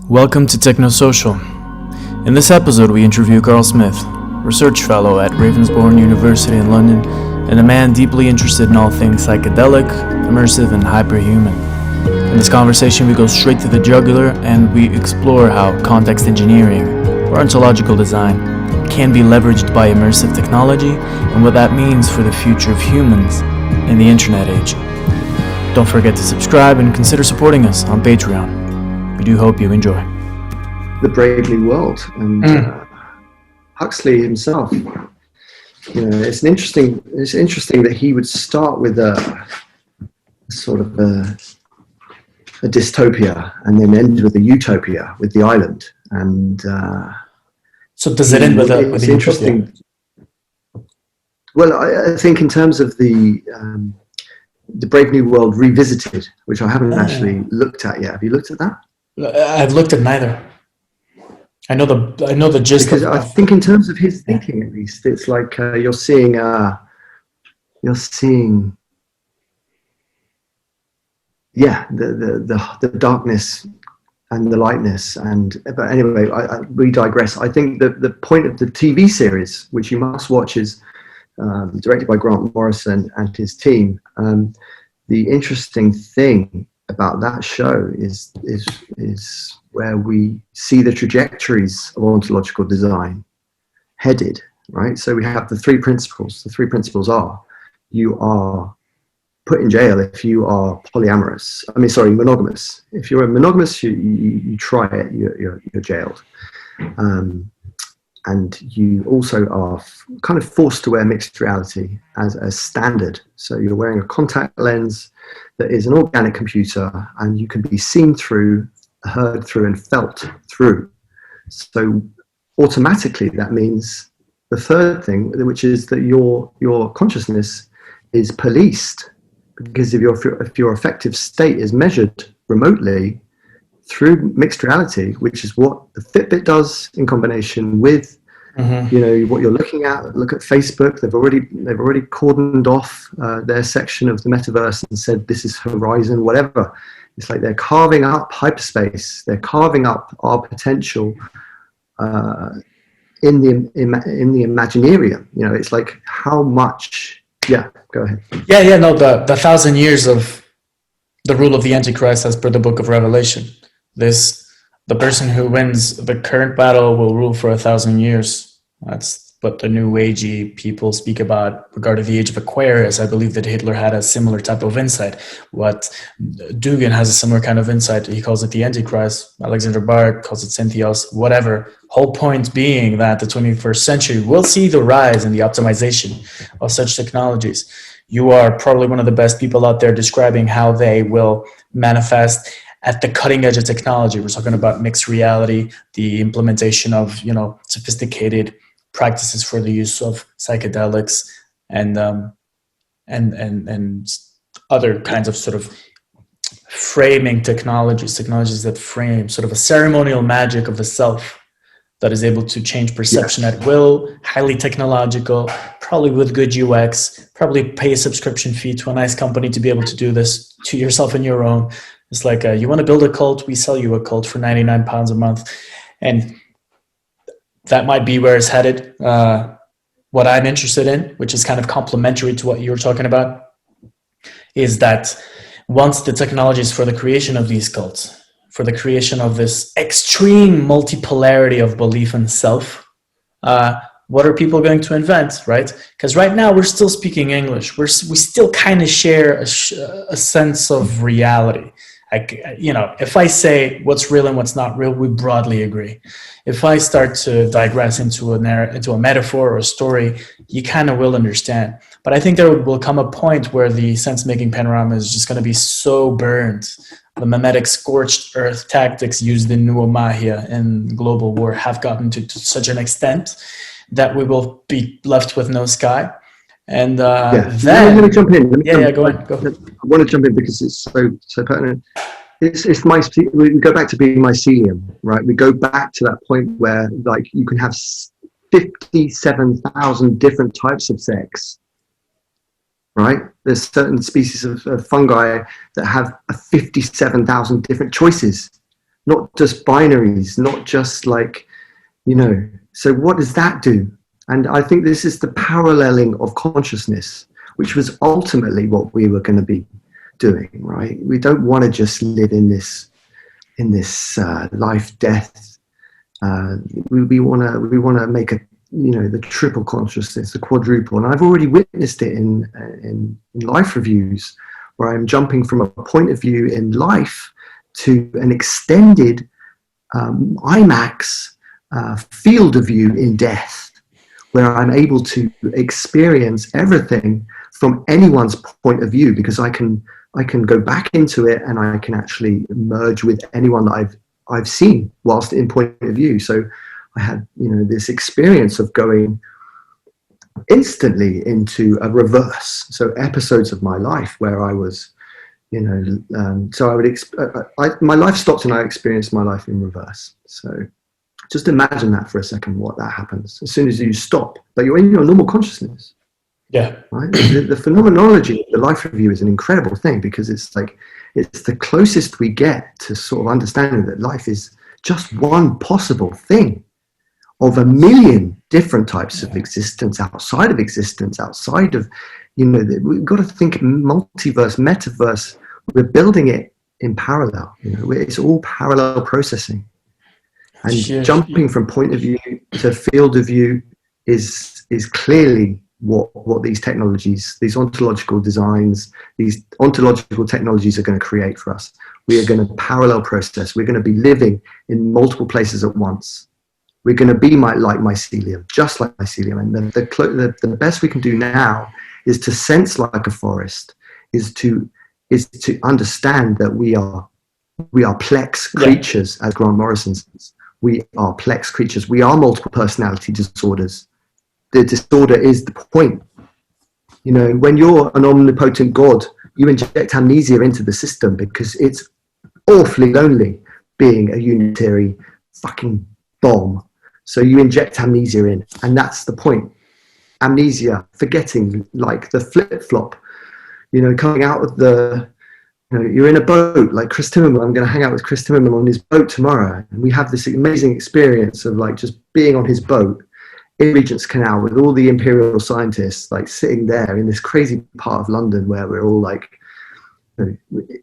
Welcome to Technosocial. In this episode, we interview Carl Smith, research fellow at Ravensbourne University in London, and a man deeply interested in all things psychedelic, immersive, and hyperhuman. In this conversation, we go straight to the jugular and we explore how context engineering, or ontological design, can be leveraged by immersive technology and what that means for the future of humans in the internet age. Don't forget to subscribe and consider supporting us on Patreon. We do hope you enjoy. The Brave New World and Huxley himself. You know, it's interesting that he would start with a sort of a dystopia and then end with a utopia with the island. And so does it end with a utopia? Well, I think in terms of the Brave New World Revisited, which I haven't actually looked at yet. Have you looked at that? I've looked at neither. I know the gist. Because I think in terms of his thinking, at least, it's like you're seeing, the darkness and the lightness. But anyway, we digress. I think that the point of the TV series, which you must watch, is directed by Grant Morrison and his team. The interesting thing about that show is where we see the trajectories of ontological design headed, right? So we have the three principles. The three principles are: you are put in jail if you are monogamous. If you're monogamous, you try it, you're jailed. And you also are kind of forced to wear mixed reality as a standard. So you're wearing a contact lens that is an organic computer, and you can be seen through, heard through, and felt through. So automatically that means the third thing, which is that your consciousness is policed, because if your affective state is measured remotely through mixed reality, which is what the Fitbit does in combination with what you're looking at. Look at Facebook. They've already cordoned off their section of the metaverse and said this is horizon, whatever. It's like they're carving up hyperspace. They're carving up our potential in the Imaginarium. You know, it's like how much. Yeah, go ahead. No, the 1,000 years of the rule of the Antichrist, as per the Book of Revelation. The person who wins the current battle will rule for 1,000 years. That's what the New Agey people speak about regarding the age of Aquarius. I believe that Hitler had a similar type of insight. What Dugan has a similar kind of insight. He calls it the Antichrist. Alexander Bart calls it Syntheos, whatever. Whole point being that the 21st century will see the rise in the optimization of such technologies. You are probably one of the best people out there describing how they will manifest at the cutting edge of technology. We're talking about mixed reality, the implementation of sophisticated practices for the use of psychedelics and other kinds of sort of framing technologies that frame sort of a ceremonial magic of the self that is able to change perception at will, highly technological, probably with good UX, probably pay a subscription fee to a nice company to be able to do this to yourself and your own. It's like, you want to build a cult, we sell you a cult for £99 a month. And that might be where it's headed. What I'm interested in, which is kind of complementary to what you were talking about, is that once the technologies for the creation of these cults, for the creation of this extreme multipolarity of belief in self, what are people going to invent, right? Because right now we're still speaking English. We still kind of share a sense of reality. If I say what's real and what's not real, we broadly agree. If I start to digress into a metaphor or a story, you kind of will understand. But I think there will come a point where the sense-making panorama is just going to be so burned. The mimetic scorched earth tactics used in Nuomahia in global war have gotten to such an extent that we will be left with no sky. And then let me jump in. Go ahead. Go. I want to jump in because it's so pertinent. We go back to being mycelium, right? We go back to that point where, like, you can have 57,000 different types of sex, right? There's certain species of fungi that have 57,000 different choices. not just binaries, not just like, so what does that do? And I think this is the paralleling of consciousness, which was ultimately what we were going to be doing, right? We don't want to just live in this life death. We want to make the triple consciousness, the quadruple. And I've already witnessed it in life reviews, where I'm jumping from a point of view in life to an extended IMAX field of view in death, where I'm able to experience everything from anyone's point of view, because I can go back into it and I can actually merge with anyone that I've seen whilst in point of view. So I had this experience of going instantly into a reverse. So episodes of my life where I was, so I would my life stopped and I experienced my life in reverse. So just imagine that for a second, what that happens as soon as you stop, but you're in your normal consciousness. Yeah. Right. The phenomenology of the life review is an incredible thing, because it's the closest we get to sort of understanding that life is just one possible thing of a million different types of existence, outside of existence, outside of, we've got to think multiverse, metaverse. We're building it in parallel. It's all parallel processing. And jumping from point of view to field of view is clearly what these technologies, these ontological designs, these ontological technologies are going to create for us. We are going to parallel process. We're going to be living in multiple places at once. We're going to be like mycelium, just like mycelium. And the best we can do now is to sense like a forest, is to understand that we are plex creatures, as Grant Morrison says. We are plex creatures. We are multiple personality disorders. The disorder is the point. When you're an omnipotent God, you inject amnesia into the system, because it's awfully lonely being a unitary fucking bomb. So you inject amnesia in, and that's the point. Amnesia, forgetting, like the flip-flop, coming out of you're in a boat, like Chris Timmerman. I'm going to hang out with Chris Timmerman on his boat tomorrow. And we have this amazing experience of like just being on his boat in Regent's Canal with all the imperial scientists, like sitting there in this crazy part of London where we're all like,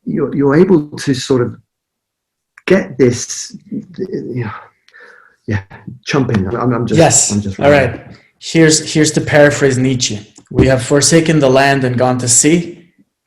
you're able to sort of get this, chumping. I'm just all right. Here's to paraphrase Nietzsche. We have forsaken the land and gone to sea.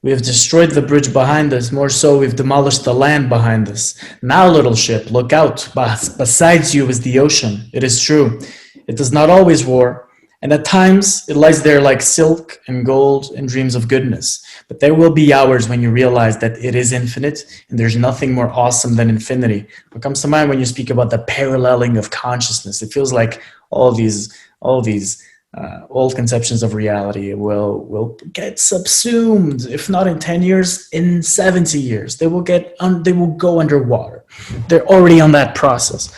We have destroyed the bridge behind us. More so, we've demolished the land behind us. Now, little ship, look out. Besides you is the ocean. It is true. It does not always roar, and at times it lies there like silk and gold and dreams of goodness. But there will be hours when you realize that it is infinite, and there's nothing more awesome than infinity. What comes to mind when you speak about the paralleling of consciousness? It feels like all these old conceptions of reality will get subsumed, if not in 10 years, in 70 years. They will go underwater. They're already on that process.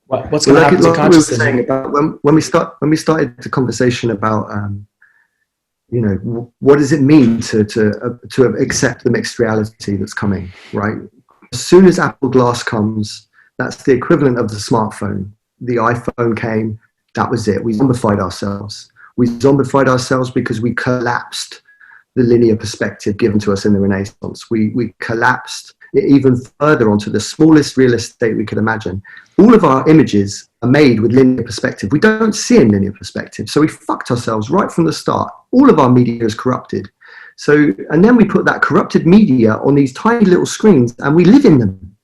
What's going to happen to consciousness? We were saying about when we started the conversation about what does it mean to accept the mixed reality that's coming, right? As soon as Apple Glass comes, that's the equivalent of the smartphone. The iPhone came, that was it. We zombified ourselves. We zombified ourselves because we collapsed the linear perspective given to us in the Renaissance. We collapsed it even further onto the smallest real estate we could imagine. All of our images are made with linear perspective. We don't see in linear perspective. So we fucked ourselves right from the start. All of our media is corrupted. And then we put that corrupted media on these tiny little screens and we live in them.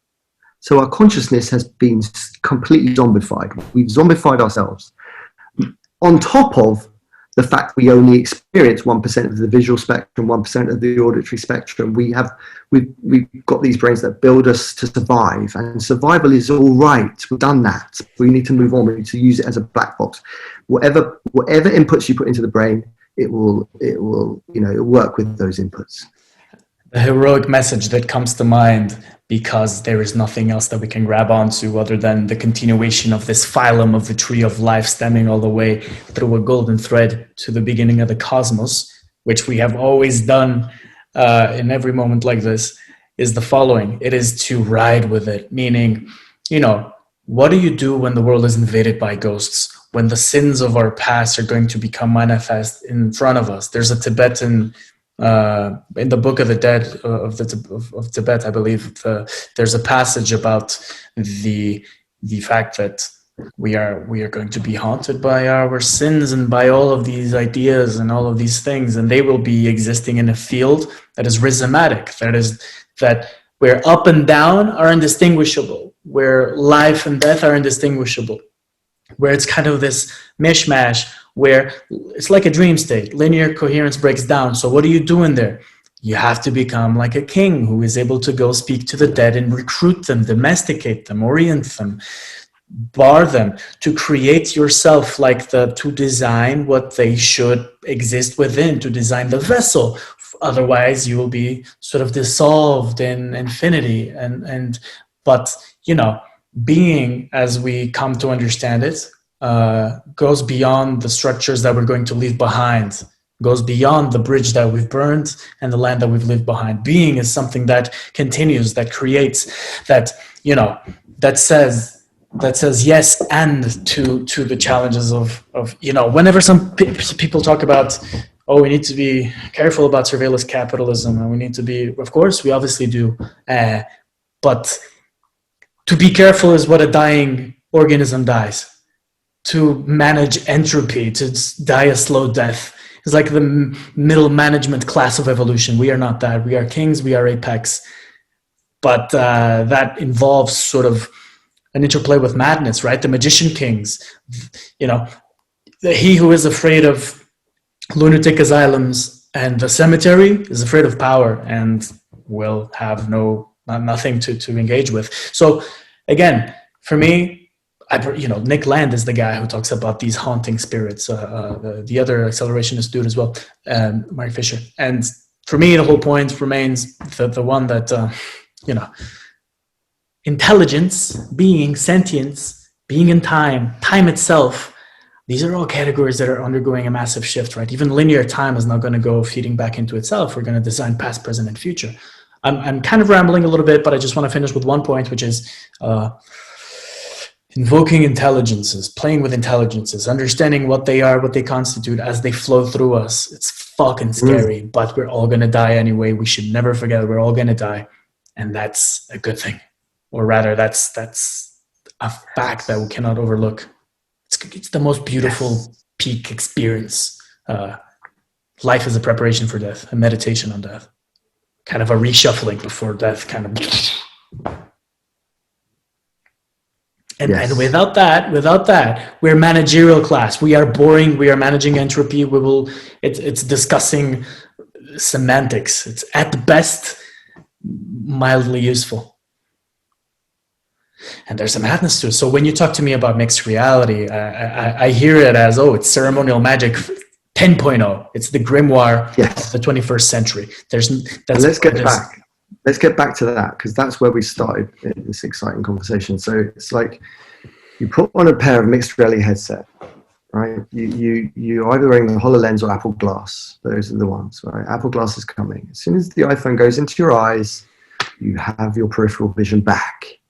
So our consciousness has been completely zombified. We've zombified ourselves. On top of the fact we only experience 1% of the visual spectrum, 1% of the auditory spectrum, we've got these brains that build us to survive, and survival is all right. We've done that. We need to move on. We need to use it as a black box. Whatever inputs you put into the brain, it will work with those inputs. The heroic message that comes to mind, because there is nothing else that we can grab onto other than the continuation of this phylum of the tree of life, stemming all the way through a golden thread to the beginning of the cosmos, which we have always done in every moment like this, is the following. It is to ride with it, meaning, what do you do when the world is invaded by ghosts? When the sins of our past are going to become manifest in front of us? There's a Tibetan, in the Book of the Dead of Tibet, I believe, there's a passage about the fact that we are going to be haunted by our sins and by all of these ideas and all of these things, and they will be existing in a field that is rhizomatic, that where up and down are indistinguishable, where life and death are indistinguishable, where it's kind of this mishmash, where it's like a dream state. Linear coherence breaks down. So what are you doing there? You have to become like a king who is able to go speak to the dead and recruit them, domesticate them, orient them, bar them, to create yourself, to design what they should exist within, to design the vessel. Otherwise you will be sort of dissolved in infinity. But being, as we come to understand it, goes beyond the structures that we're going to leave behind, goes beyond the bridge that we've burned and the land that we've left behind. Being is something that continues, that creates, that says yes and to the challenges of whenever some people talk about, we need to be careful about surveillance capitalism, and we need to be, of course we obviously do, but to be careful is what a dying organism dies. To manage entropy, to die a slow death, is like the middle management class of evolution. We are not that. We are kings, we are apex, but that involves sort of an interplay with madness, right? The magician kings, he who is afraid of lunatic asylums and the cemetery is afraid of power and will have nothing to engage with. So again, for me, Nick Land is the guy who talks about these haunting spirits. The other accelerationist dude as well, Mark Fisher. And for me, the whole point remains the one that intelligence, being, sentience, being in time itself, these are all categories that are undergoing a massive shift, right? Even linear time is not going to go feeding back into itself. We're going to design past, present, and future. I'm kind of rambling a little bit, but I just want to finish with one point, which is invoking intelligences, playing with intelligences, understanding what they are, what they constitute as they flow through us. It's fucking scary, but we're all going to die anyway. We should never forget we're all going to die. And that's a good thing. Or rather, that's a fact that we cannot overlook. It's the most beautiful peak experience. Life is a preparation for death, a meditation on death. Kind of a reshuffling before death, kind of. And without that, we're managerial class. We are boring. We are managing entropy. It's discussing semantics. It's at best mildly useful. And there's a madness to it. So when you talk to me about mixed reality, I hear it as, it's ceremonial magic 10.0. It's the grimoire of the 21st century. Let's get back to that, because that's where we started in this exciting conversation. So it's like you put on a pair of mixed reality headset, right? You're either wearing the HoloLens or Apple Glass. Those are the ones, right? Apple Glass is coming. As soon as the iPhone goes into your eyes, you have your peripheral vision back.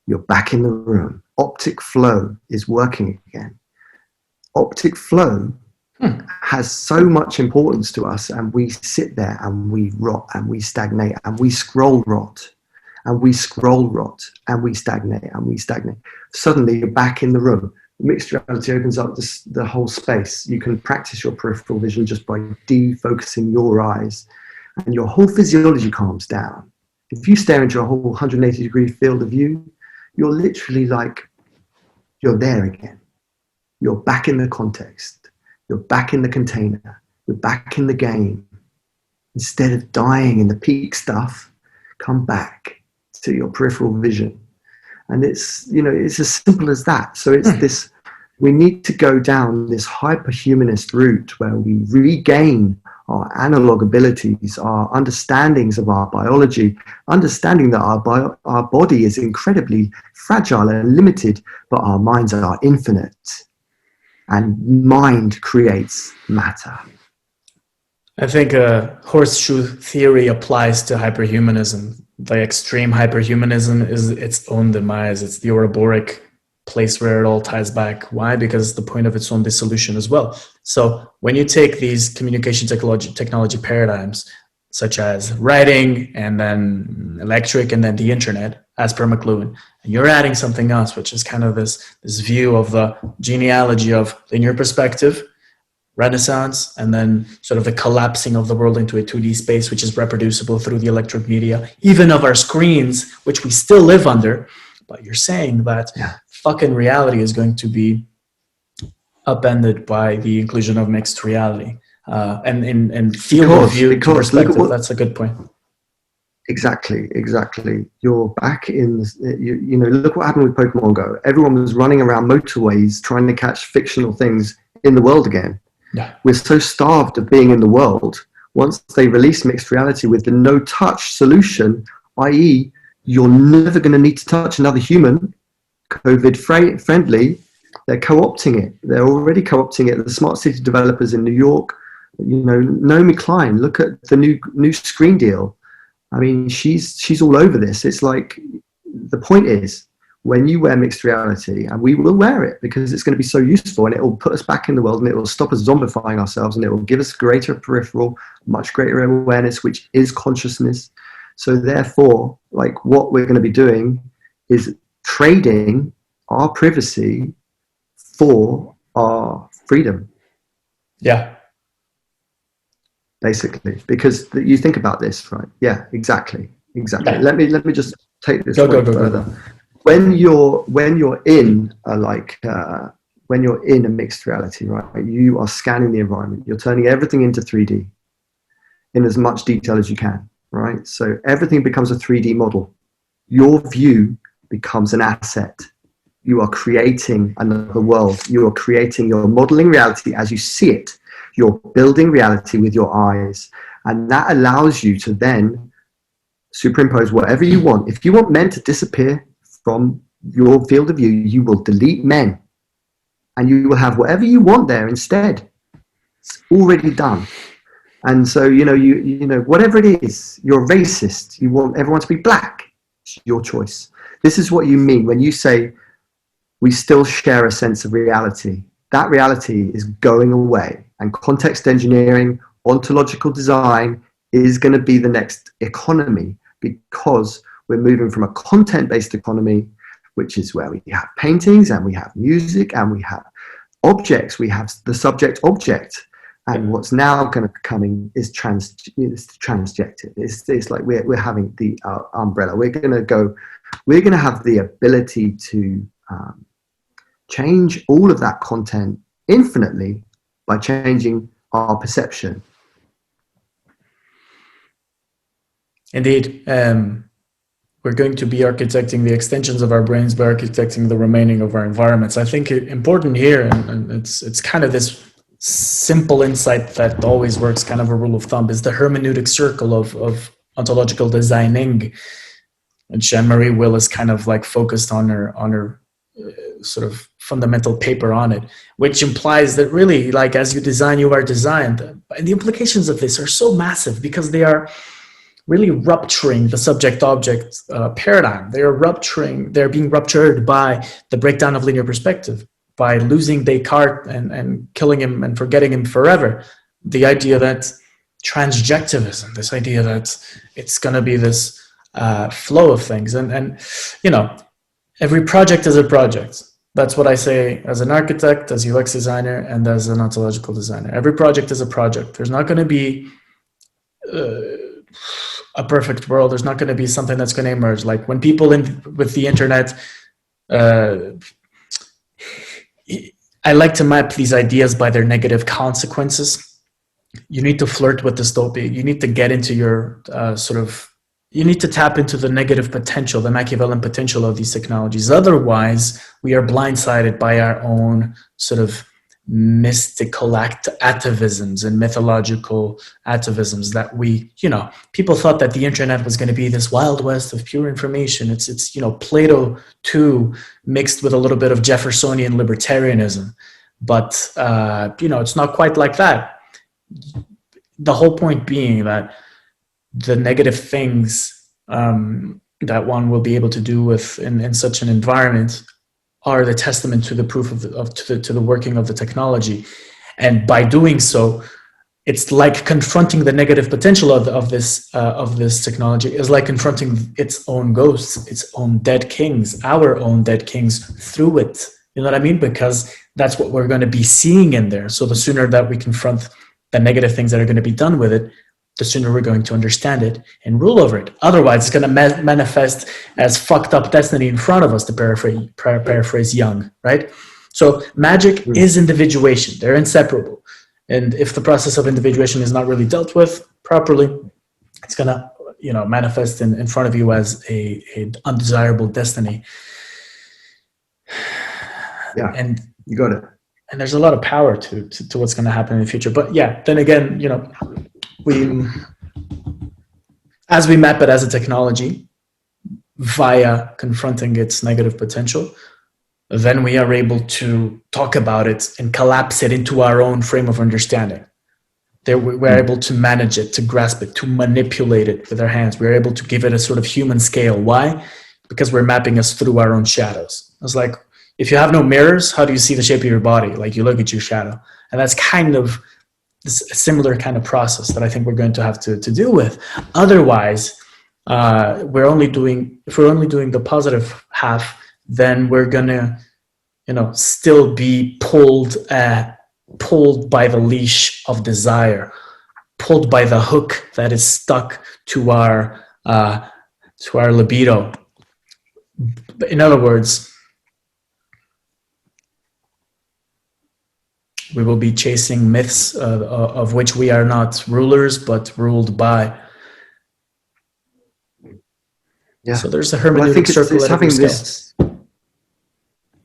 You're back in the room. Optic flow is working again. Optic flow has so much importance to us, and we sit there and we rot and we stagnate and we scroll rot and we scroll rot and we stagnate and we stagnate. Suddenly you're back in the room. Mixed reality opens up the whole space. You can practice your peripheral vision just by defocusing your eyes, and your whole physiology calms down. If you stare into a whole 180-degree field of view, you're literally like, you're there again. You're back in the context. You're back in the container. You're back in the game. Instead of dying in the peak stuff, come back to your peripheral vision. And it's as simple as that. So it's this, we need to go down this hyperhumanist route where we regain our analog abilities, our understandings of our biology, understanding that our body is incredibly fragile and limited, but our minds are infinite. And mind creates matter. I think a horseshoe theory applies to hyperhumanism. the extreme hyperhumanism is its own demise. It's the Ouroboros place where it all ties back. Why? Because it's the point of its own dissolution as well. So when you take these communication technology paradigms, such as writing and then electric and then the internet, as per McLuhan, and you're adding something else, which is kind of this view of the genealogy of linear perspective, Renaissance, and then sort of the collapsing of the world into a 2D space, which is reproducible through the electric media, even of our screens, which we still live under. But you're saying that fucking reality is going to be upended by the inclusion of mixed reality. And field of view perspective, that's a good point. Exactly. You're back in, you know, look what happened with Pokemon Go. Everyone was running around motorways trying to catch fictional things in the world again. Yeah. We're so starved of being in the world. Once they release mixed reality with the no-touch solution, i.e., you're never going to need to touch another human, COVID-friendly, they're co-opting it. They're already co-opting it. The smart city developers in New York, you know, Naomi Klein, look at the new screen deal. I mean, she's all over this. It's like, the point is, when you wear mixed reality, and we will wear it because it's going to be so useful, and it will put us back in the world, and it will stop us zombifying ourselves, and it will give us greater peripheral, much greater awareness, which is consciousness. So therefore, like, what we're going to be doing is trading our privacy for our freedom. Yeah. Basically, because you think about this, right? Yeah, exactly. Yeah. Let me just take this go further. When you're in when you're in a mixed reality, right? You are scanning the environment. You're turning everything into 3D in as much detail as you can, right? So everything becomes a 3D model. Your view becomes an asset. You are creating another world. You're modeling reality as you see it. You're building reality with your eyes. And that allows you to then superimpose whatever you want. If you want men to disappear from your field of view, you will delete men. And you will have whatever you want there instead. It's already done. And so, you know, whatever it is, you're racist. You want everyone to be black. It's your choice. This is what you mean when you say we still share a sense of reality. That reality is going away. And context engineering, ontological design is going to be the next economy, because we're moving from a content-based economy, which is where we have paintings and we have music and we have objects. We have the subject-object. And what's now going to be coming is transjective. It's like we're having the umbrella. We're going to have the ability to change all of that content infinitely by changing our perception. Indeed. We're going to be architecting the extensions of our brains by architecting the remaining of our environments. I think important here, and it's kind of this simple insight that always works, kind of a rule of thumb, is the hermeneutic circle of ontological designing. And Jean-Marie Will is kind of like focused on her sort of fundamental paper on it, which implies that really, like, as you design, you are designed. And the implications of this are so massive because they are really rupturing the subject-object paradigm. They're being ruptured by the breakdown of linear perspective, by losing Descartes and killing him and forgetting him forever. The idea that transjectivism, this idea that it's going to be this flow of things. And you know, every project is a project. That's what I say as an architect, as UX designer, and as an ontological designer. Every project is a project. There's not going to be a perfect world. There's not going to be something that's going to emerge. Like when people with the internet, I like to map these ideas by their negative consequences. You need to flirt with dystopia. You need to get into your you need to tap into the negative potential, the Machiavellian potential of these technologies. Otherwise, we are blindsided by our own sort of mystical atavisms and mythological atavisms that people thought that the internet was going to be this wild west of pure information. It's Plato too, mixed with a little bit of Jeffersonian libertarianism. But, it's not quite like that. The whole point being that the negative things that one will be able to do with in such an environment are the testament to the proof to the working of the technology. And by doing so, it's like confronting the negative potential of this technology is like confronting its own ghosts, its own dead kings, our own dead kings through it. You know what I mean? Because that's what we're going to be seeing in there. So the sooner that we confront the negative things that are going to be done with it, the sooner we're going to understand it and rule over it. Otherwise, it's going to manifest as fucked up destiny in front of us, to paraphrase Jung, right? So magic is individuation. They're inseparable. And if the process of individuation is not really dealt with properly, it's going to, manifest in front of you as a undesirable destiny. Yeah, and you got it. And there's a lot of power to what's going to happen in the future. But yeah, then again, as we map it as a technology via confronting its negative potential, then we are able to talk about it and collapse it into our own frame of understanding. We're able to manage it, to grasp it, to manipulate it with our hands. We're able to give it a sort of human scale. Why? Because we're mapping us through our own shadows. It's like, if you have no mirrors, how do you see the shape of your body? Like, you look at your shadow. And that's kind of a similar kind of process that I think we're going to have to deal with. Otherwise, if we're only doing the positive half, then we're gonna, still be pulled by the leash of desire, pulled by the hook that is stuck to our libido. In other words, we will be chasing myths of which we are not rulers, but ruled by. Yeah. So there's a hermeneutic circle. It's having this.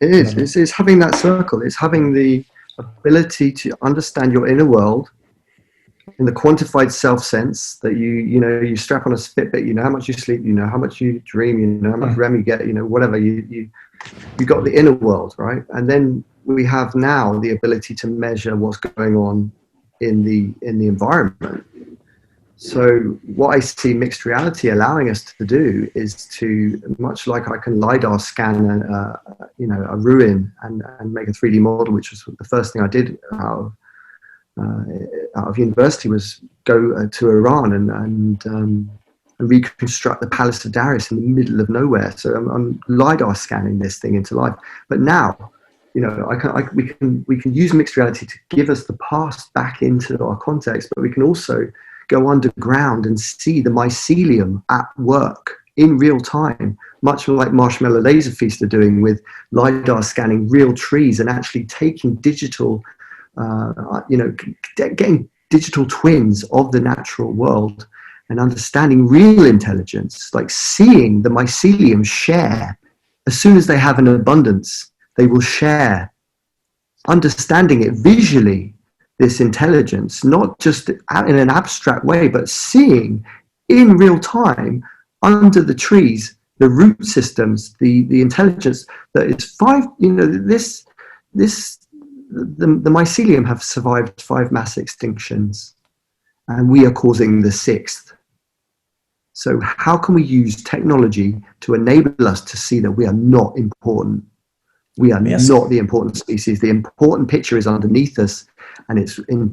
It is. It's having that circle. It's having the ability to understand your inner world in the quantified self sense that you strap on a Fitbit. You know how much you sleep. You know how much you dream. You know how much REM you get. Whatever you got the inner world, right? And then we have now the ability to measure what's going on in the environment. So what I see mixed reality allowing us to do is to, much like I can LiDAR scan a ruin and make a 3D model, which was the first thing I did out of university, was go to Iran and reconstruct the Palace of Darius in the middle of nowhere. So I'm LiDAR scanning this thing into life. But now, we can use mixed reality to give us the past back into our context, but we can also go underground and see the mycelium at work in real time, much like Marshmallow Laser Feast are doing with LiDAR scanning real trees and actually taking digital, getting digital twins of the natural world and understanding real intelligence, like seeing the mycelium share. As soon as they have an abundance, they will share, understanding it visually, this intelligence, not just in an abstract way, but seeing in real time under the trees, the root systems, the intelligence that is the mycelium have survived 5 mass extinctions, and we are causing the 6th. So how can we use technology to enable us to see that we are not important? We are not the important species. The important picture is underneath us, and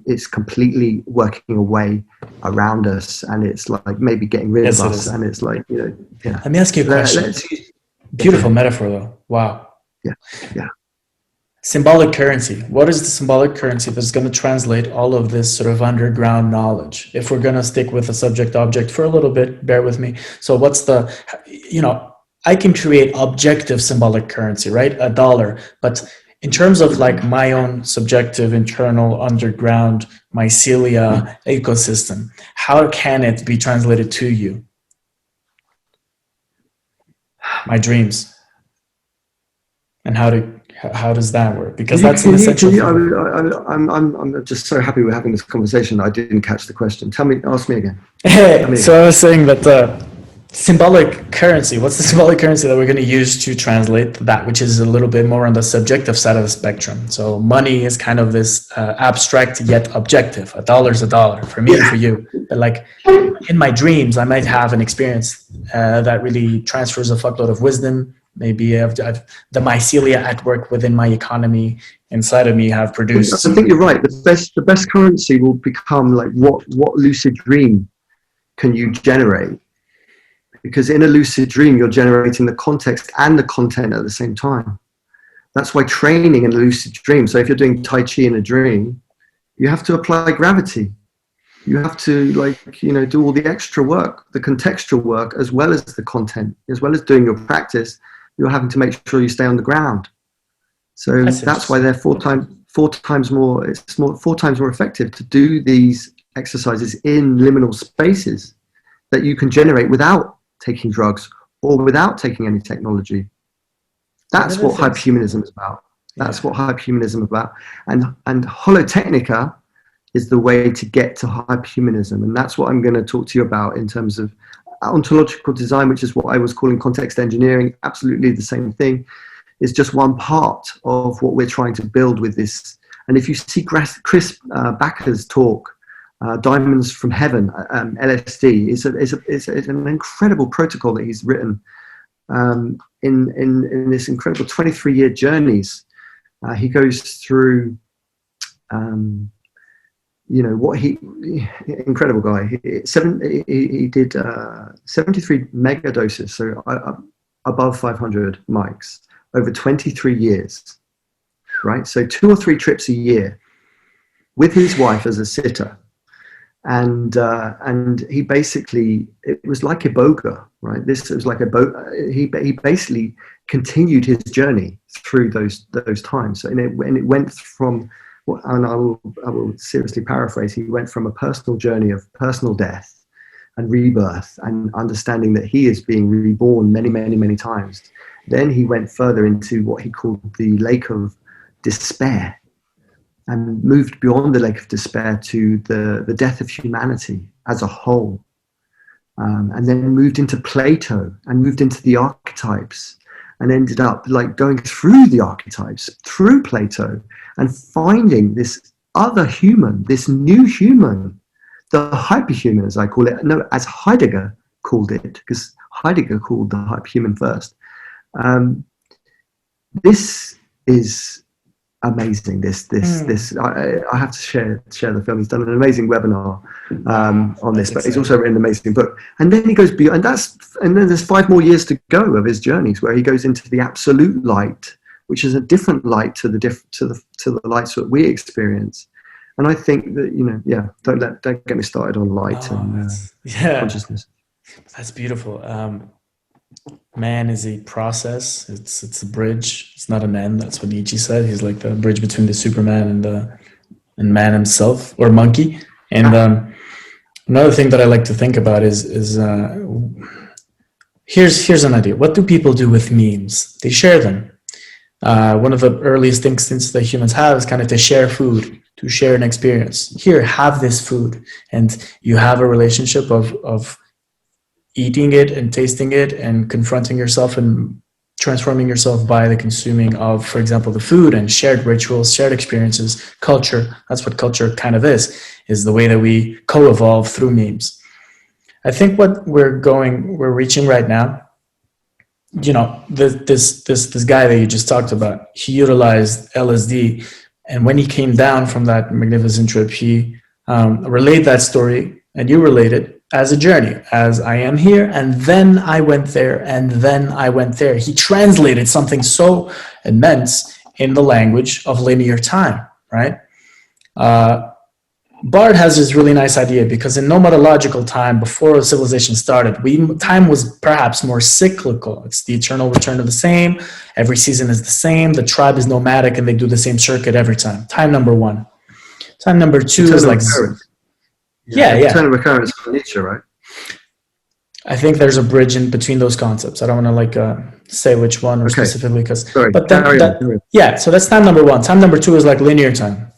it's completely working away around us, and it's like maybe getting rid of us, and it's like, yeah. Let me ask you a question. Beautiful metaphor, though. Wow. Yeah. Symbolic currency. What is the symbolic currency that's going to translate all of this sort of underground knowledge? If we're going to stick with the subject object for a little bit, bear with me. So what's the, I can create objective symbolic currency, right? $1. But in terms of like my own subjective, internal, underground mycelia ecosystem, how can it be translated to you? My dreams. And how does that work? Because that's an essential thing. I'm just so happy we're having this conversation. I didn't catch the question. Ask me again. So I was saying that symbolic currency. What's the symbolic currency that we're going to use to translate that, which is a little bit more on the subjective side of the spectrum? So money is kind of this abstract yet objective. A dollar's a dollar for me and for you. But like in my dreams, I might have an experience that really transfers a fuckload of wisdom. Maybe I've the mycelia at work within my economy inside of me have produced. I think you're right. The best currency will become like what lucid dream can you generate? Because in a lucid dream, you're generating the context and the content at the same time. That's why training in a lucid dream. So if you're doing Tai Chi in a dream, you have to apply gravity. You have to do all the extra work, the contextual work, as well as the content, as well as doing your practice. You're having to make sure you stay on the ground. So that's why they're four times more effective to do these exercises in liminal spaces that you can generate without taking drugs or without taking any technology. That's what hyperhumanism is about. That's what hyperhumanism is about. And holotechnica is the way to get to hyperhumanism. And that's what I'm going to talk to you about in terms of ontological design, which is what I was calling context engineering. Absolutely the same thing. Is just one part of what we're trying to build with this. And if you see Chris Backer's talk, Diamonds from Heaven, LSD, is an incredible protocol that he's written in this incredible 23-year journeys. He goes through, what incredible guy. He did 73 mega doses, so above 500 mics over 23 years, right? So 2 or 3 trips a year with his wife as a sitter. And he basically, it was like Iboga, right? This was like he basically continued his journey through those times. And it went from, and I will seriously paraphrase, he went from a personal journey of personal death and rebirth and understanding that he is being reborn many, many, many times. Then he went further into what he called the lake of despair, and moved beyond the lake of despair to the death of humanity as a whole. And then moved into Plato and moved into the archetypes and ended up like going through the archetypes, through Plato, and finding this other human, this new human, the hyperhuman, as I call it, no, as Heidegger called it, because Heidegger called the hyperhuman first. This is amazing. I have to share the film. He's done an amazing webinar on this, but he's also written an amazing book. And then he goes beyond, and then there's 5 more years to go of his journeys, where he goes into the absolute light, which is a different light to the lights that we experience. And I think that don't get me started on light and consciousness. That's beautiful. Man is a process. It's a bridge. It's not an end. That's what Nietzsche said. He's like the bridge between the Superman and man himself, or monkey. And another thing that I like to think about is here's an idea. What do people do with memes? They share them. One of the earliest instincts that humans have is kind of to share food, to share an experience. Here, have this food, and you have a relationship of eating it and tasting it and confronting yourself and transforming yourself by the consuming of, for example, the food, and shared rituals, shared experiences, culture. That's what culture kind of is the way that we co-evolve through memes. I think what we're reaching right now, this guy that you just talked about, he utilized LSD, and when he came down from that magnificent trip, he relayed that story, and you relate it as a journey, as I am here, and then I went there, and then I went there. He translated something so immense in the language of linear time, right? Bard has this really nice idea, because in nomadological time, before civilization started, time was perhaps more cyclical. It's the eternal return of the same. Every season is the same. The tribe is nomadic, and they do the same circuit every time. Time number 1. Time number 2 is like... Eternal recurrence for Nietzsche, right? I think there's a bridge in between those concepts. I don't want to say which one specifically, because. So that's time number 1. Time number 2 is like linear time.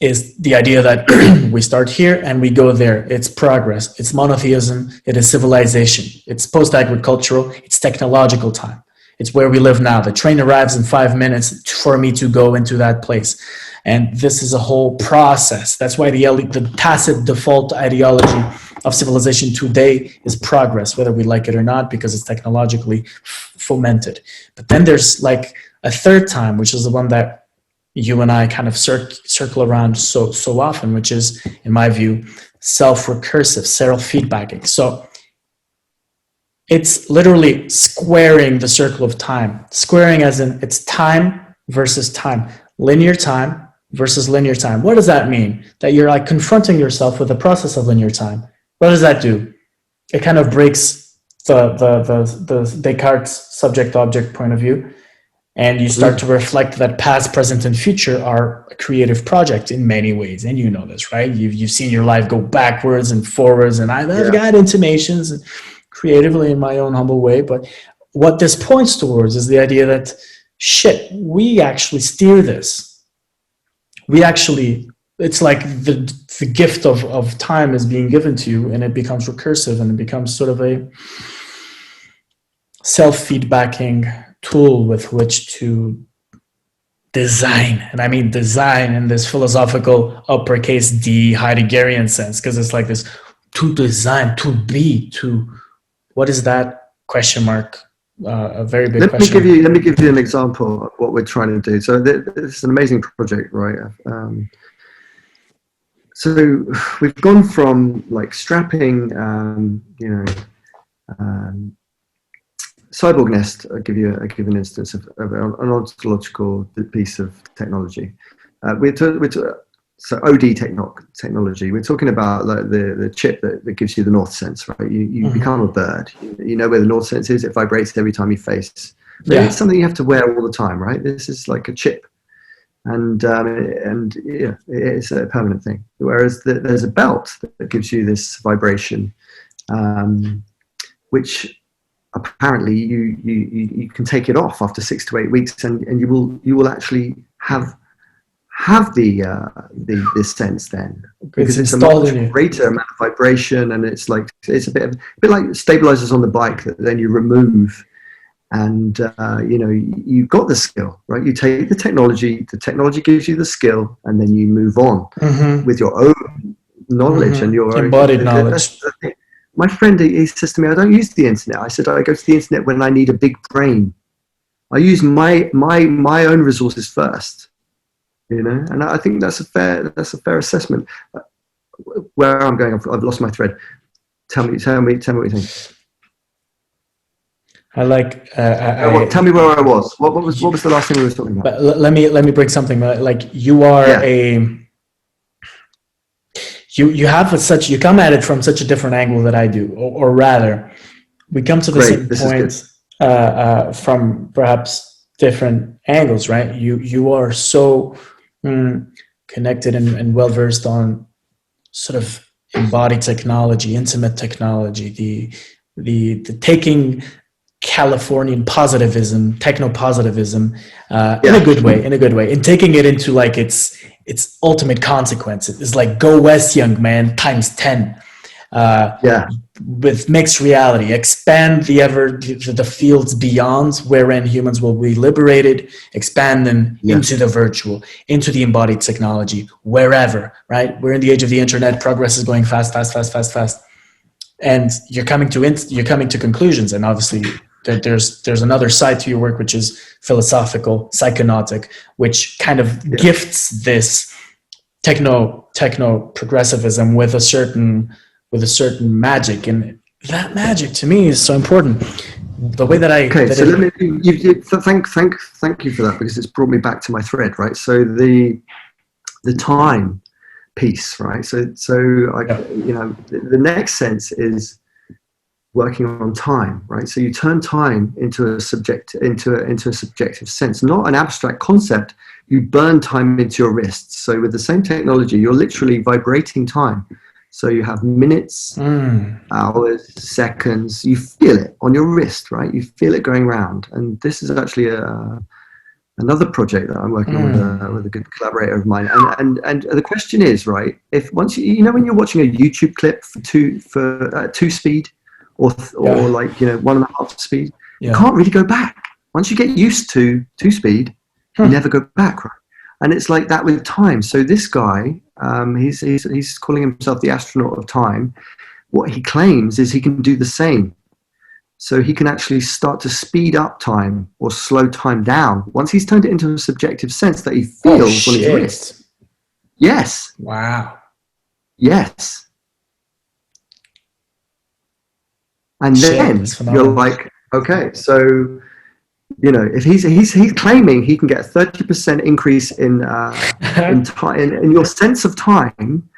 is the idea that we start here and we go there. It's progress. It's monotheism. It is civilization. It's post-agricultural. It's technological time. It's where we live now. The train arrives in 5 minutes for me to go into that place. And this is a whole process. That's why the tacit default ideology of civilization today is progress, whether we like it or not, because it's technologically fomented. But then there's like a third time, which is the one that you and I kind of circle around so often, which is, in my view, self-recursive, self-feedbacking. So it's literally squaring the circle of time. Squaring as in it's time versus time. Linear time versus linear time. What does that mean? That you're like confronting yourself with the process of linear time. What does that do? It kind of breaks the Descartes subject-object point of view. And you start to reflect that past, present, and future are a creative project in many ways. And you know this, right? You've seen your life go backwards and forwards. And I've got intimations creatively in my own humble way. But what this points towards is the idea that, shit, we actually steer this. It's like the gift of time is being given to you, and it becomes recursive, and it becomes sort of a self-feedbacking tool with which to design. And I mean design in this philosophical uppercase D Heideggerian sense, because it's like this to design, to be, to what is that question mark? A very big question. Let me give you an example of what we're trying to do. So this is an amazing project, right? So we've gone from like strapping, Cyborg Nest. I'll give an instance of an ontological piece of technology. So OD technology. We're talking about like the chip that gives you the north sense, right? You become a bird. You know where the north sense is. It vibrates every time you face. But it's something you have to wear all the time, right? This is like a chip, and it's a permanent thing. Whereas there's a belt that gives you this vibration, which apparently you can take it off after 6 to 8 weeks, and you will actually have this sense then, because it's a much greater amount of vibration, and it's a bit like stabilizers on the bike that then you remove, and you've got the skill, right? You take the technology gives you the skill, and then you move on with your own knowledge and your embodied knowledge. My friend, he says to me, I don't use the internet. I said, I go to the internet when I need a big brain. I use my own resources first, and I think that's a fair assessment. Where I'm going, I've lost my thread. Tell me what you think. Tell me where I was. What was the last thing we were talking about? But let me break something. Like you are you come at it from such a different angle that I do, or rather, we come to the same point from perhaps different angles, right? You are so connected and well versed on sort of embodied technology, intimate technology, the taking Californian positivism, techno-positivism, in a good way, and taking it into like its ultimate consequence. It's like go west, young man, times 10. With mixed reality, expand the fields beyond wherein humans will be liberated, expand them into the virtual, into the embodied technology, wherever, right? We're in the age of the internet, progress is going fast. And you're coming to conclusions, and obviously there's another side to your work, which is philosophical, psychonautic, which kind of gifts this techno progressivism with a certain magic, and that magic to me is so important. The way that thank you for that, because it's brought me back to my thread, right? So the time piece, right? So the next sense is working on time, right? So you turn time into a subjective sense, not an abstract concept. You burn time into your wrists. So with the same technology, you're literally vibrating time. So you have minutes, hours, seconds. You feel it on your wrist, right? You feel it going round. And this is actually another project that I'm working on with a good collaborator of mine. And the question is, right, if once you know, when you're watching a YouTube clip for two speed or like, 1.5 speed, you can't really go back. Once you get used to 2 speed, you never go back, right? And it's like that with time. So this guy, he's calling himself the astronaut of time. What he claims is he can do the same. So he can actually start to speed up time or slow time down once he's turned it into a subjective sense that he feels on his wrist. Yes. Wow. Yes. And then you're like, okay, so, if he's claiming he can get a 30% increase in your sense of time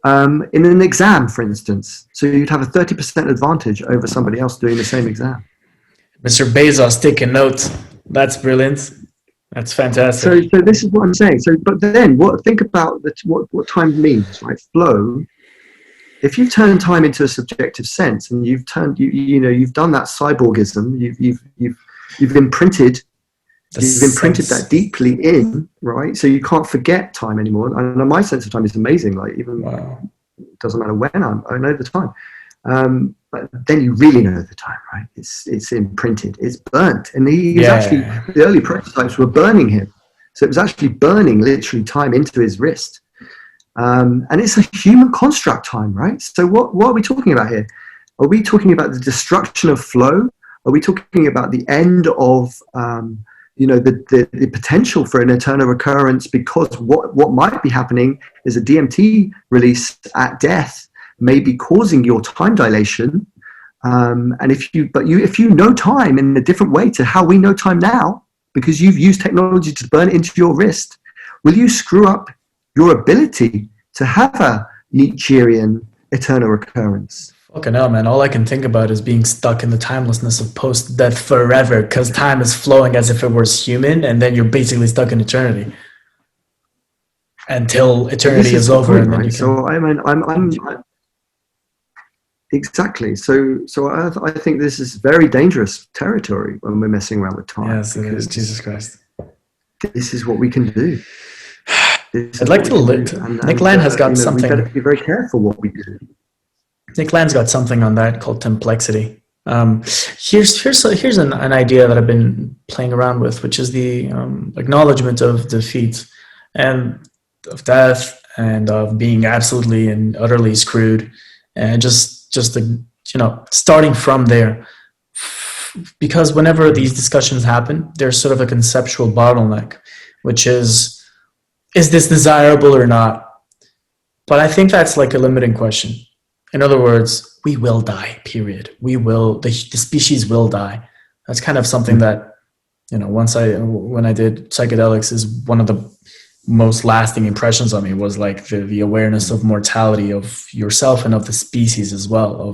in an exam, for instance. So you'd have a 30% advantage over somebody else doing the same exam. Mr. Bezos taking notes. That's brilliant. That's fantastic. So this is what I'm saying. So, but then think about what time means, right? Flow. If you turn time into a subjective sense, and you've turned, you've done that cyborgism, you've imprinted that deeply in, right? So you can't forget time anymore. And my sense of time is amazing. Like even it doesn't matter when I know the time. But then you really know the time, right? It's imprinted, it's burnt. And the early prototypes were burning him. So it was actually burning literally time into his wrist. And it's a human construct time, right? So what are we talking about here? Are we talking about the destruction of flow? Are we talking about the end of the potential for an eternal recurrence, because what might be happening is a DMT release at death may be causing your time dilation, and if you know time in a different way to how we know time now, because you've used technology to burn it into your wrist, will you screw up your ability to have a Nietzschean eternal recurrence? Fucking hell, man. All I can think about is being stuck in the timelessness of post-death forever, because time is flowing as if it was human, and then you're basically stuck in eternity until eternity is over. Point, and then right? you can... So I'm exactly. So I think this is very dangerous territory when we're messing around with time. Yes, it is. Jesus Christ. This is what we can do. I'd like to live. Nick Land has got something. We better be very careful what we do. Nick Land's got something on that called templexity. Here's an idea that I've been playing around with, which is the acknowledgement of defeat and of death and of being absolutely and utterly screwed, and just starting from there. Because whenever these discussions happen, there's sort of a conceptual bottleneck, which is this desirable or not? But I think that's like a limiting question. In other words, we will die, period. The species will die. That's kind of something that, when I did psychedelics, is one of the most lasting impressions on me, was like the awareness of mortality of yourself and of the species as well.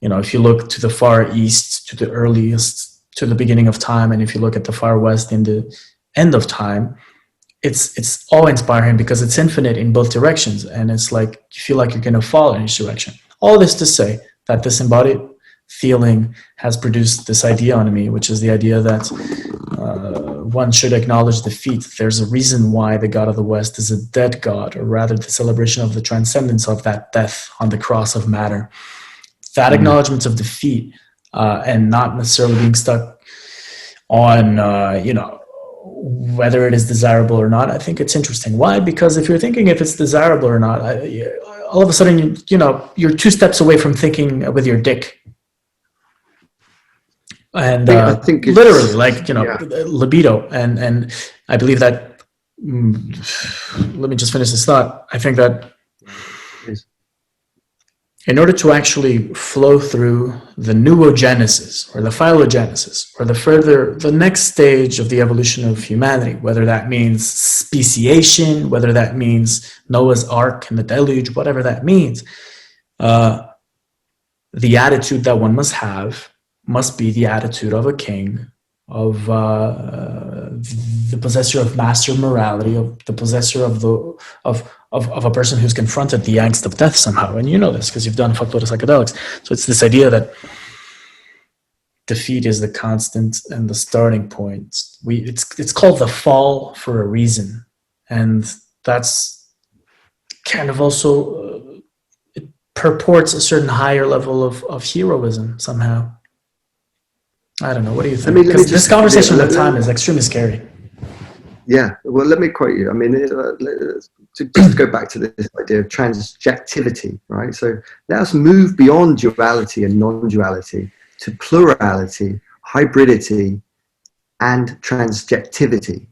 If you look to the far east, to the earliest, to the beginning of time, and if you look at the far west in the end of time, it's awe-inspiring because it's infinite in both directions, and it's like you feel like you're going to fall in each direction. All this to say that this embodied feeling has produced this idea on me, which is the idea that one should acknowledge defeat. There's a reason why the God of the West is a dead God, or rather the celebration of the transcendence of that death on the cross of matter. That acknowledgement of defeat, and not necessarily being stuck on, whether it is desirable or not, I think it's interesting. Why? Because if you're thinking if it's desirable or not, all of a sudden, you're 2 steps away from thinking with your dick. And I think literally, libido. And I believe that, let me just finish this thought. I think that in order to actually flow through the noogenesis or the phylogenesis or the next stage of the evolution of humanity, whether that means speciation, whether that means Noah's Ark and the deluge, whatever that means, the attitude that one must have must be the attitude of a king, of the possessor of master morality, of the possessor of a person who's confronted the angst of death somehow. And you know this because you've done a fuckload of psychedelics. So it's this idea that defeat is the constant and the starting point. It's called the fall for a reason, and that's kind of also it purports a certain higher level of heroism somehow. I don't know. What do you think? Because this conversation with time is extremely scary. Yeah, well, let me quote you. I mean, to just go back to this idea of transjectivity, right? So let us move beyond duality and non-duality to plurality, hybridity, and transjectivity,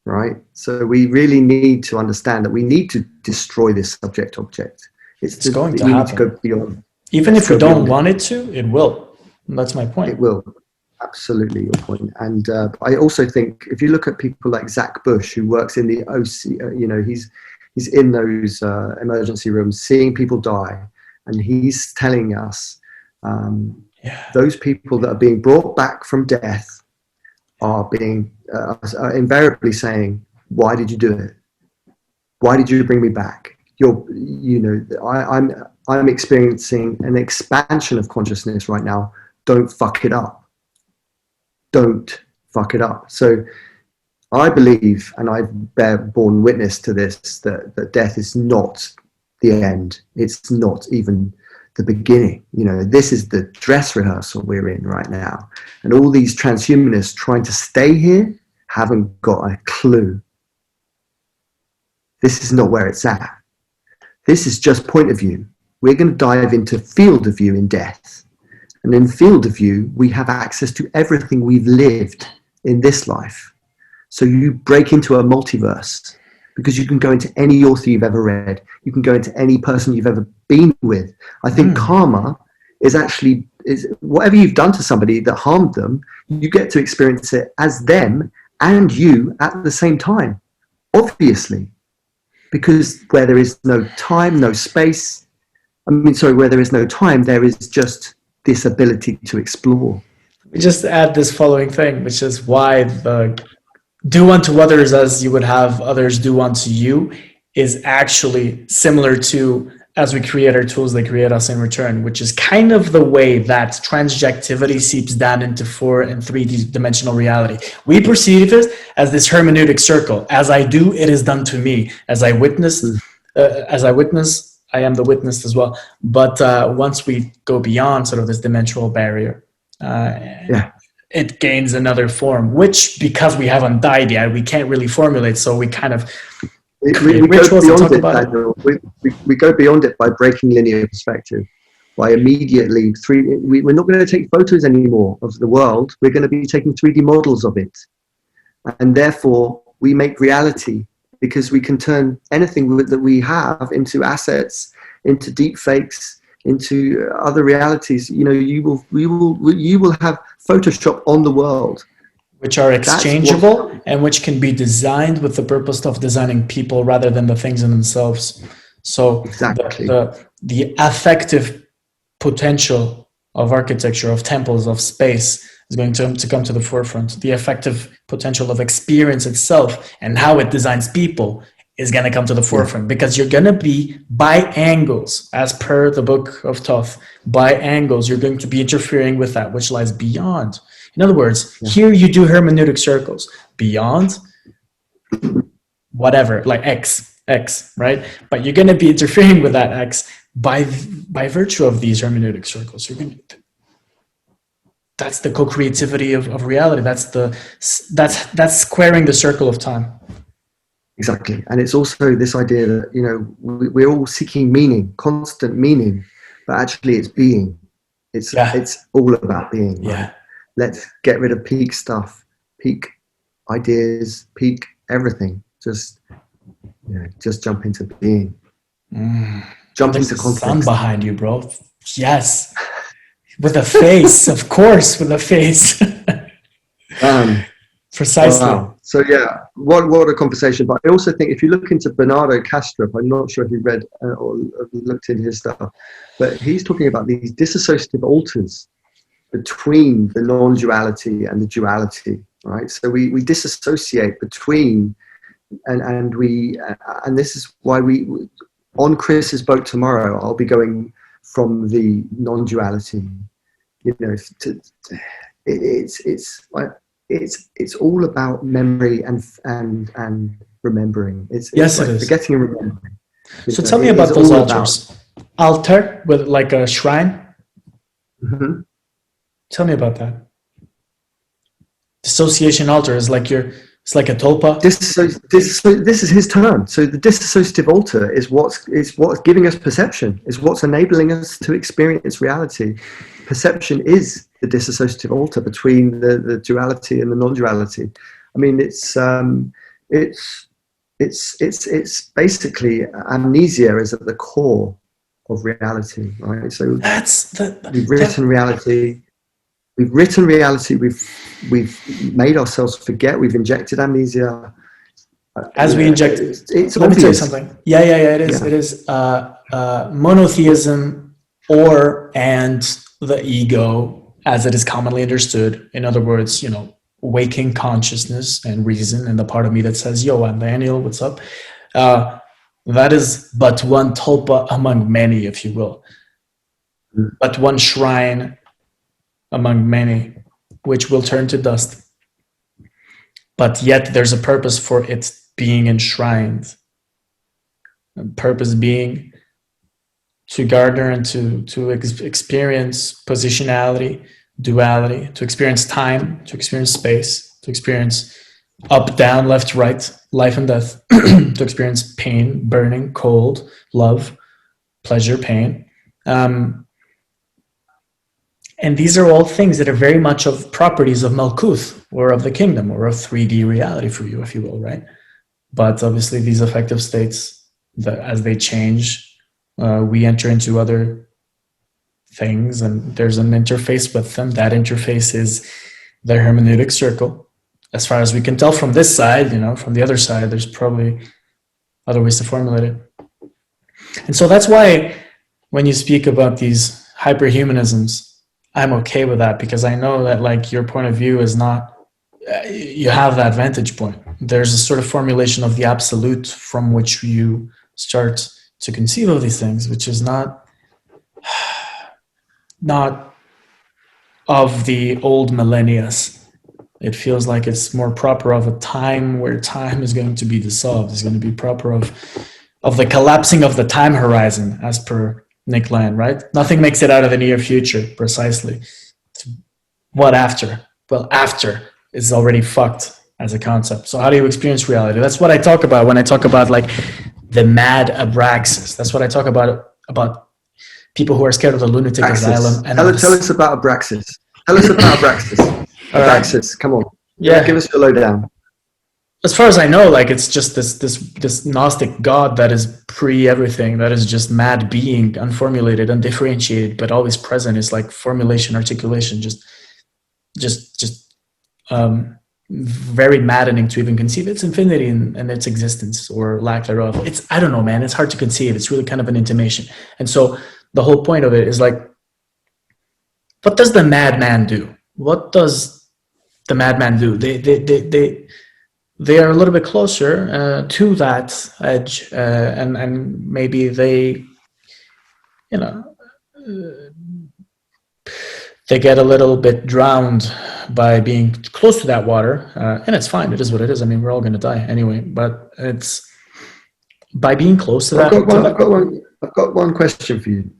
right? So we really need to understand that we need to destroy this subject-object. It's going to we happen. Need to go beyond. Even if we don't want it to, it will. That's my point. It will. Absolutely, your point. And I also think if you look at people like Zach Bush, who works in the OC, he's in those emergency rooms, seeing people die, and he's telling us those people that are being brought back from death are being are invariably saying, "Why did you do it? Why did you bring me back? I'm experiencing an expansion of consciousness right now. Don't fuck it up. Don't fuck it up." So I believe, and I've borne witness to this, that death is not the end. It's not even the beginning. This is the dress rehearsal we're in right now. And all these transhumanists trying to stay here haven't got a clue. This is not where it's at. This is just point of view. We're going to dive into field of view in death. And in field of view, we have access to everything we've lived in this life. So you break into a multiverse because you can go into any author you've ever read. You can go into any person you've ever been with. I think karma is whatever you've done to somebody that harmed them, you get to experience it as them and you at the same time, obviously. Because where there is no time, no space, where there is no time, there is just this ability to explore. We just add this following thing, which is why the do unto others as you would have others do unto you is actually similar to as we create our tools, they create us in return, which is kind of the way that transjectivity seeps down into 4 and 3D-dimensional reality. We perceive it as this hermeneutic circle. As I do, it is done to me. As I witness, I am the witness as well. But once we go beyond sort of this dimensional barrier, it gains another form, which because we haven't died yet, we can't really formulate. So we kind of we go beyond it, Daniel. We go beyond it by breaking linear perspective, by immediately we're not going to take photos anymore of the world. We're going to be taking 3D models of it, and therefore we make reality because we can turn anything that we have into assets, into deep fakes, into other realities. You will have Photoshop on the world, which are exchangeable and which can be designed with the purpose of designing people rather than the things in themselves. So exactly. the affective potential of architecture, of temples, of space is going to come to the forefront. The affective potential of experience itself and how it designs people is going to come to the forefront because you're going to be by angles, as per the book of Thoth, by angles, you're going to be interfering with that which lies beyond. In other words, here you do hermeneutic circles beyond whatever, like X, right? But you're going to be interfering with that X by virtue of these hermeneutic circles. That's the co-creativity of reality. That's squaring the circle of time. Exactly. And it's also this idea that, we're all seeking meaning, constant meaning, but actually it's being. It's all about being. Right? Yeah. Let's get rid of peak stuff, peak ideas, peak everything. Just jump into being. Jump into context. Sun behind you, bro. Yes. With a face, of course, with a face. Precisely. Wow. So what a conversation. But I also think if you look into Bernardo Kastrup, I'm not sure if you read or looked into his stuff, but he's talking about these dissociative alters between the non-duality and the duality, right? So we disassociate between, and this is why on Chris's boat tomorrow, I'll be going from the non-duality, it's all about memory and remembering. It's Yes, like it is. forgetting and remembering. So tell me about those altars. Altar with like a shrine. Mm-hmm. Tell me about that. Dissociation altar is like it's like a tulpa. This is his term. So the dissociative altar is what's giving us perception, is what's enabling us to experience reality. Perception is the dissociative altar between the duality and the non-duality. I mean, it's basically amnesia is at the core of reality, right? So we've written reality. We've written reality. We've made ourselves forget. We've injected amnesia. As we inject, it's let obvious. me tell you something. Yeah. It is. Yeah. It is monotheism, and the ego, as it is commonly understood. In other words, waking consciousness and reason, and the part of me that says, "Yo, I'm Daniel. What's up?" That is but one tulpa among many, if you will, but one shrine among many, which will turn to dust. But yet there's a purpose for it being enshrined. And purpose being to garner and to experience positionality, duality, to experience time, to experience space, to experience up, down, left, right, life and death, to experience pain, burning, cold, love, pleasure, pain. And these are all things that are very much of properties of Malkuth, or of the kingdom, or of 3D reality for you, if you will, right? But obviously these affective states, that as they change, we enter into other things, and there's an interface with them. That interface is the hermeneutic circle. As far as we can tell from this side, from the other side, there's probably other ways to formulate it. And so that's why when you speak about these hyperhumanisms, I'm okay with that, because I know that like your point of view is not, you have that vantage point. There's a sort of formulation of the absolute from which you start to conceive of these things, which is not of the old millennials. It feels like it's more proper of a time where time is going to be dissolved. It's going to be proper of the collapsing of the time horizon, as per Nick Land, right? Nothing makes it out of the near future, precisely. What after? Well, after is already fucked as a concept. So how do you experience reality? That's what I talk about when I talk about like the mad abraxas. That's what I talk about people who are scared of the lunatic asylum. And tell us about abraxas. Tell us about abraxas. Abraxas, come on. Yeah. Give us the lowdown. As far as I know, like it's just this Gnostic God that is pre-everything, that is just mad being, unformulated, undifferentiated, but always present. Is like formulation, articulation, just very maddening to even conceive its infinity and its existence or lack thereof. I don't know, man. It's hard to conceive. It's really kind of an intimation. And so the whole point of it is like, what does the madman do? What does the madman do? They are a little bit closer to that edge, and maybe they, they get a little bit drowned by being close to that water, and it's fine. It is what it is. I mean, we're all going to die anyway. But it's by being close to that. I've got one question for you.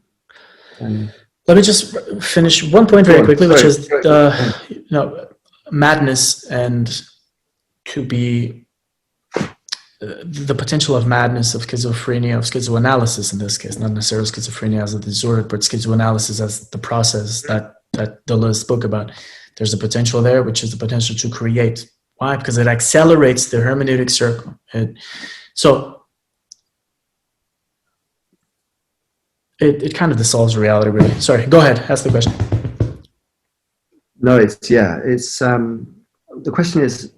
Let me just finish one point very quickly, which is madness and to be the potential of madness, of schizophrenia, of schizoanalysis in this case, not necessarily schizophrenia as a disorder, but schizoanalysis as the process that Deleuze spoke about. There's a potential there, which is the potential to create. Why? Because it accelerates the hermeneutic circle. It kind of dissolves reality, really. Sorry, go ahead, ask the question. No, it's the question is,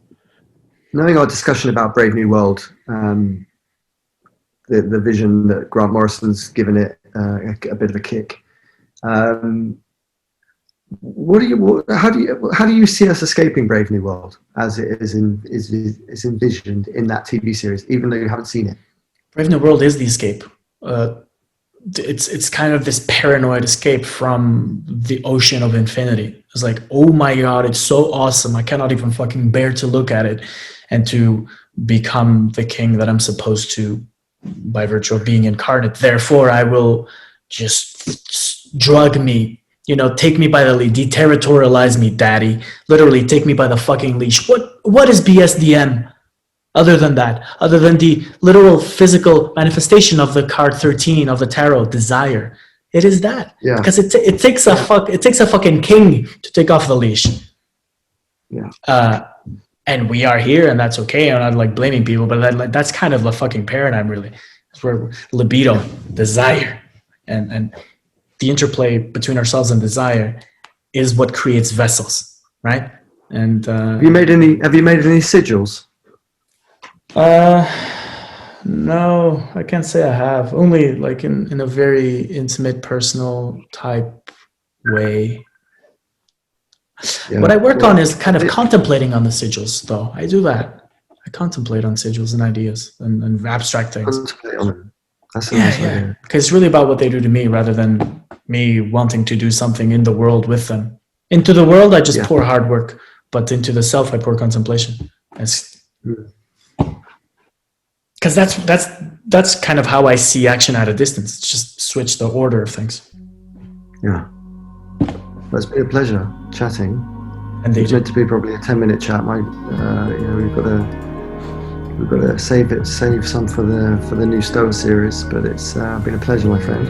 knowing our discussion about Brave New World, the vision that Grant Morrison's given it a bit of a kick. How do you see us escaping Brave New World as it is envisioned in that TV series, even though you haven't seen it? Brave New World is the escape. it's kind of this paranoid escape from the ocean of infinity. It's like, oh my God, it's so awesome. I cannot even fucking bear to look at it and to become the king that I'm supposed to by virtue of being incarnate. Therefore, I will just drug me, take me by the lead, deterritorialize me, daddy. Literally, take me by the fucking leash. What is BSDM? Other than that, other than the literal physical manifestation of the card 13 of the tarot, desire, it is that. Yeah. Because it takes a fucking king to take off the leash. Yeah. And we are here, and that's okay. I'm not like blaming people, but that's kind of the fucking paradigm, really. It's where libido, desire, and the interplay between ourselves and desire is what creates vessels, right? And have you made any sigils? No, I can't say I have. Only like in a very intimate, personal type way. Yeah. What I work on is kind of contemplating on the sigils, though. I do that. I contemplate on sigils and ideas and abstract things. Contemplate on them. That's a nice idea. Because it's really about what they do to me rather than me wanting to do something in the world with them. Into the world, I just pour hard work, but into the self, I pour contemplation. Because that's kind of how I see action at a distance. It's just switch the order of things. Yeah. Well, it's been a pleasure chatting. And it's meant to be probably a 10-minute chat. We've got to save some for the new Stoa series. But it's been a pleasure, my friend.